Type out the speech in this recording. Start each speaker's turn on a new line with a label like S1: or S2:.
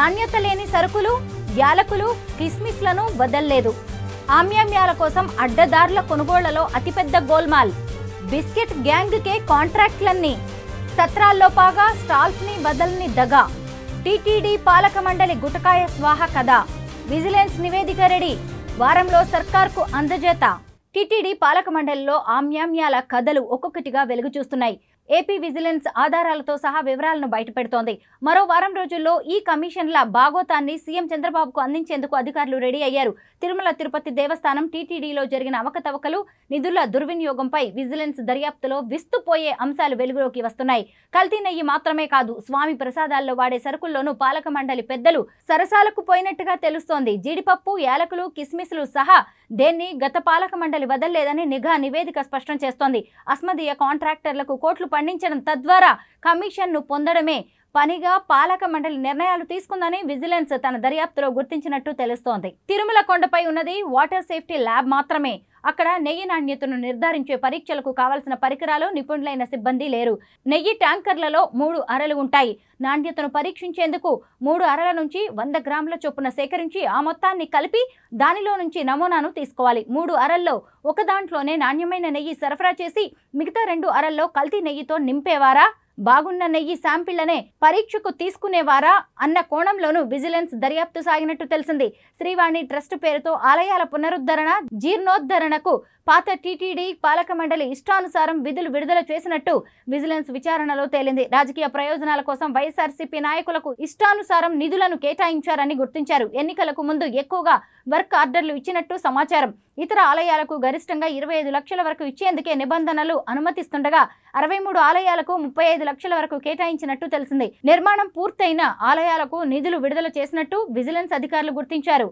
S1: నాణ్యత లేని సరుకులు, యాలకులు, కిస్మిస్లను వదల్లేదు. ఆమ్యామ్యాల కోసం అడ్డదారుల కొనుగోళ్లలో అతిపెద్ద గోల్మాల్. బిస్కెట్ గ్యాంగ్కే కాంట్రాక్ట్లన్నీ. సత్రాల్లో పాగా, స్టాల్స్ ని వదలని దగా. టీటీడీ పాలక మండలి గుటకాయ స్వాహ కథ. విజిలెన్స్ నివేదిక రెడీ. వారంలో సర్కార్కు అందజేత. టీటీడీ పాలక మండలిలో ఆమ్యామ్యాల కథలు ఒక్కొక్కటిగా వెలుగు చూస్తున్నాయి. ఏపీ విజిలెన్స్ ఆధారాలతో సహా వివరాలను బయటపెడుతోంది. మరో వారం రోజుల్లో ఈ కమిషన్ల భాగోతాన్ని సీఎం చంద్రబాబుకు అందించేందుకు అధికారులు రెడీ అయ్యారు. తిరుమల తిరుపతి దేవస్థానం టీటీడీలో జరిగిన అవకతవకలు, నిధుల దుర్వినియోగంపై విజిలెన్స్ దర్యాప్తులో విస్తుపోయే అంశాలు వెలుగులోకి వస్తున్నాయి. కల్తీ నెయ్యి మాత్రమే కాదు, స్వామి ప్రసాదాల్లో వాడే సరుకుల్లోనూ పాలక మండలి పెద్దలు సరసాలకు పోయినట్టుగా తెలుస్తోంది. జీడిపప్పు, యాలకులు, కిస్మిస్లు సహా దేన్ని గత పాలక మండలి వదల్లేదని నిఘా నివేదిక స్పష్టం చేస్తోంది. అస్మదీయ కాంట్రాక్టర్లకు కోట్లు పండించడం, తద్వారా కమిషన్ను పొందడమే పనిగా పాలక మండలి నిర్ణయాలు తీసుకుందని విజిలెన్స్ తన దర్యాప్తులో గుర్తించినట్టు తెలుస్తోంది. తిరుమల కొండపై ఉన్నది వాటర్ సేఫ్టీ ల్యాబ్ మాత్రమే. అక్కడ నెయ్యి నాణ్యతను నిర్ధారించే పరీక్షలకు కావలసిన పరికరాలు, నిపుణులైన సిబ్బంది లేరు. నెయ్యి ట్యాంకర్లలో 3 అరలు ఉంటాయి. నాణ్యతను పరీక్షించేందుకు 3 అరల నుంచి 100 గ్రాముల చొప్పున సేకరించి ఆ మొత్తాన్ని కలిపి దానిలో నుంచి నమూనాను తీసుకోవాలి. 3 అరల్లో ఒక దాంట్లోనే నాణ్యమైన నెయ్యి సరఫరా చేసి మిగతా 2 అరల్లో కల్తీ నెయ్యితో నింపేవారా, బాగున్న నెయ్యి శాంపిళ్లనే పరీక్షకు తీసుకునేవారా అన్న కోణంలోనూ విజిలెన్స్ దర్యాప్తు సాగినట్టు తెలిసింది. శ్రీవాణి ట్రస్ట్ పేరుతో ఆలయాల పునరుద్ధరణ, జీర్ణోద్ధరణకు పాత టీటీడీ పాలక మండలి ఇష్టానుసారం విధులు విడుదల చేసినట్టు విజిలెన్స్ విచారణలో తేలింది. రాజకీయ ప్రయోజనాల కోసం వైఎస్ఆర్సీపీ నాయకులకు ఇష్టానుసారం నిధులను కేటాయించారని గుర్తించారు. ఎన్నికలకు ముందు ఎక్కువగా వర్క్ ఆర్డర్లు ఇచ్చినట్టు సమాచారం. ఇతర ఆలయాలకు గరిష్టంగా 25 లక్షల వరకు ఇచ్చేందుకే నిబంధనలు అనుమతిస్తుండగా 63 ఆలయాలకు 35 లక్షల వరకు కేటాయించినట్టు తెలిసింది. నిర్మాణం పూర్తయిన ఆలయాలకు నిధులు విడుదల చేసినట్టు విజిలెన్స్ అధికారులు గుర్తించారు.